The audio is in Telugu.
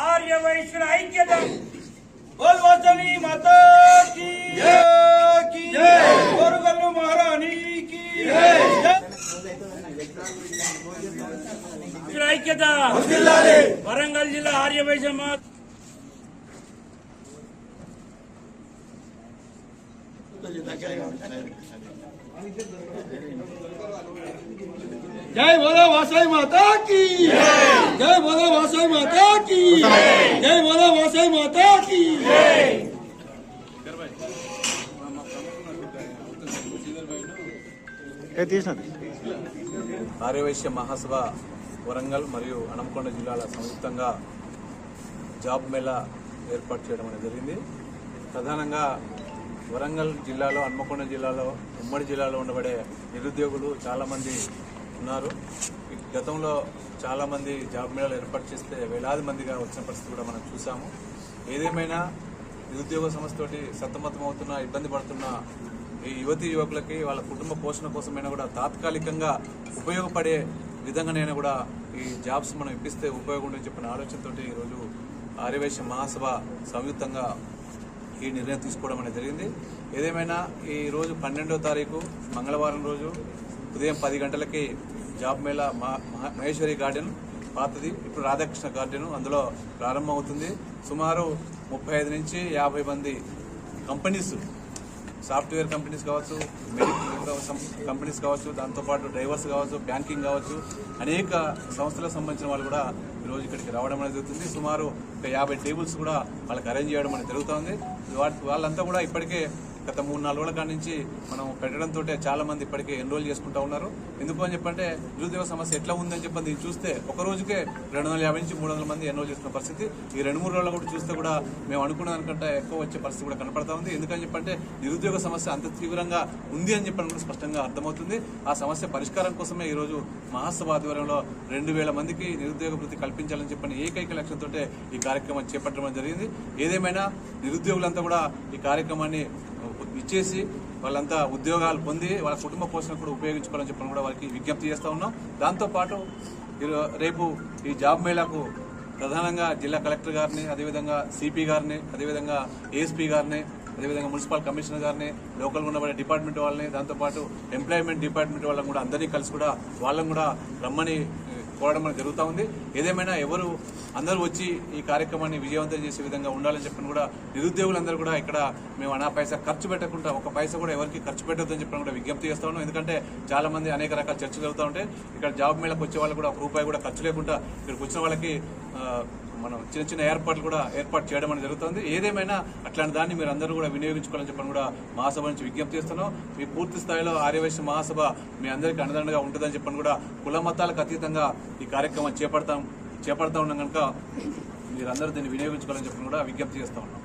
आर्य वैश्य ऐक्यता बोल वचनी माता की जय गोरगल्लू महारानी की ऐक्यता वरंगल जिला आर्य वैश्य मत जय बोलो वासई माता की जय बोलो वासई माता की जय बोलो वासई माता की ఆర్యవైశ్య మహాసభ వరంగల్ మరియు హన్మకొండ జిల్లాల సంయుక్తంగా జాబ్ మేళా ఏర్పాటు చేయడం అనేది జరిగింది. ప్రధానంగా వరంగల్ జిల్లాలో హన్మకొండ జిల్లాలో ఉమ్మడి జిల్లాలో ఉండబడే నిరుద్యోగులు చాలామంది ఉన్నారు. గతంలో చాలామంది జాబ్ మేళాలు ఏర్పాటు చేస్తే వేలాది మందిగా వచ్చిన పరిస్థితి కూడా మనం చూసాము. ఏదేమైనా నిరుద్యోగ సమస్యతోటి సతమతమవుతున్న ఇబ్బంది పడుతున్న ఈ యువతీ యువకులకి వాళ్ళ కుటుంబ పోషణ కోసమైనా కూడా తాత్కాలికంగా ఉపయోగపడే విధంగానైనా కూడా ఈ జాబ్స్ మనం ఇప్పిస్తే ఉపయోగం ఉందని చెప్పిన ఆలోచనతో ఈరోజు ఆర్యవైశ్య మహాసభ సంయుక్తంగా ఈ నిర్ణయం తీసుకోవడం అనేది జరిగింది. ఏదేమైనా ఈ రోజు 12వ తారీఖు మంగళవారం రోజు ఉదయం 10 గంటలకి జాబ్ మేళా మహేశ్వరి గార్డెన్ పాతది ఇప్పుడు రాధాకృష్ణ గార్డెన్ అందులో ప్రారంభమవుతుంది. సుమారు 35 నుంచి 50 మంది కంపెనీస్, సాఫ్ట్వేర్ కంపెనీస్ కావచ్చు, మెడికల్ కంపెనీస్ కావచ్చు, దాంతోపాటు డ్రైవర్స్ కావచ్చు, బ్యాంకింగ్ కావచ్చు, అనేక సంస్థలకు సంబంధించిన వాళ్ళు కూడా ఈరోజు ఇక్కడికి రావడం అనేది జరుగుతుంది. సుమారు 50 టేబుల్స్ కూడా వాళ్ళకి అరేంజ్ చేయడం అనేది జరుగుతుంది. వాళ్ళంతా కూడా ఇప్పటికే గత 3-4 రోజుల కాడి నుంచి మనం పెట్టడంతో చాలా మంది ఇప్పటికే ఎన్రోల్ చేసుకుంటా ఉన్నారు. ఎందుకు అని చెప్పంటే నిరుద్యోగ సమస్య ఎట్లా ఉందని చెప్పి దీన్ని చూస్తే ఒక రోజుకే 250 నుంచి 300 మంది ఎన్రోల్ చేసుకున్న పరిస్థితి. ఈ 2-3 రోజులు కూడా చూస్తే కూడా మేము అనుకున్న దానికంటే ఎక్కువ వచ్చే పరిస్థితి కూడా కనపడతా ఉంది. ఎందుకని చెప్పంటే నిరుద్యోగ సమస్య అంత తీవ్రంగా ఉంది అని చెప్పని కూడా స్పష్టంగా అర్థమవుతుంది. ఆ సమస్య పరిష్కారం కోసమే ఈరోజు మహాసభ ఆధ్వర్యంలో 2000 మందికి నిరుద్యోగ వృత్తి కల్పించాలని చెప్పని ఏకైక లక్ష్యంతో ఈ కార్యక్రమం చేపట్టడం జరిగింది. ఏదేమైనా నిరుద్యోగులంతా కూడా ఈ కార్యక్రమాన్ని ఇచ్చేసి వాళ్ళంతా ఉద్యోగాలు పొంది వాళ్ళ కుటుంబ పోషణ కూడా ఉపయోగించుకోవాలని చెప్పని కూడా వారికి విజ్ఞప్తి చేస్తూ ఉన్నాం. దాంతోపాటు రేపు ఈ జాబ్ మేళాకు ప్రధానంగా జిల్లా కలెక్టర్ గారిని, అదేవిధంగా సిపి గారిని, అదేవిధంగా ఏఎస్పీ గారిని, అదేవిధంగా మున్సిపల్ కమిషనర్ గారిని, లోకల్ ఉండబడే డిపార్ట్మెంట్ వాళ్ళని, దాంతోపాటు ఎంప్లాయ్మెంట్ డిపార్ట్మెంట్ వాళ్ళని కూడా అందరినీ కలిసి కూడా వాళ్ళని కూడా రమ్మని కోరడం అనేది జరుగుతూ ఉంది. ఏదేమైనా అందరూ వచ్చి ఈ కార్యక్రమాన్ని విజయవంతం చేసే విధంగా ఉండాలని చెప్పని కూడా నిరుద్యోగులందరూ కూడా ఇక్కడ మేము అనా పైసా ఖర్చు పెట్టకుండా ఒక పైసా కూడా ఎవరికి ఖర్చు పెట్టొద్దని చెప్పని కూడా విజ్ఞప్తి చేస్తా ఉన్నాం. ఎందుకంటే చాలా మంది అనేక రకాల చర్చలు జరుగుతూ ఉంటాయి. ఇక్కడ జాబ్ మేళకు వచ్చే వాళ్ళు కూడా ₹1 కూడా ఖర్చు లేకుండా ఇక్కడికి వచ్చిన వాళ్ళకి మనం చిన్న ఏర్పాట్లు కూడా ఏర్పాటు చేయడం అనేది జరుగుతుంది. ఏదేమైనా అట్లాంటి దాన్ని మీరు అందరూ కూడా వినియోగించుకోవాలని చెప్పని కూడా మహాసభ నుంచి విజ్ఞప్తి చేస్తున్నాం. మీ పూర్తి స్థాయిలో ఆర్యవైశ్య మహాసభ మీ అందరికీ అండదండగా ఉంటుందని చెప్పని కూడా కుల మతాలకు అతీతంగా ఈ కార్యక్రమం చేపడతా ఉన్నాం కనుక మీరందరూ దీన్ని వినియోగించుకోవాలని చెప్పని కూడా విజ్ఞప్తి చేస్తా ఉన్నాం.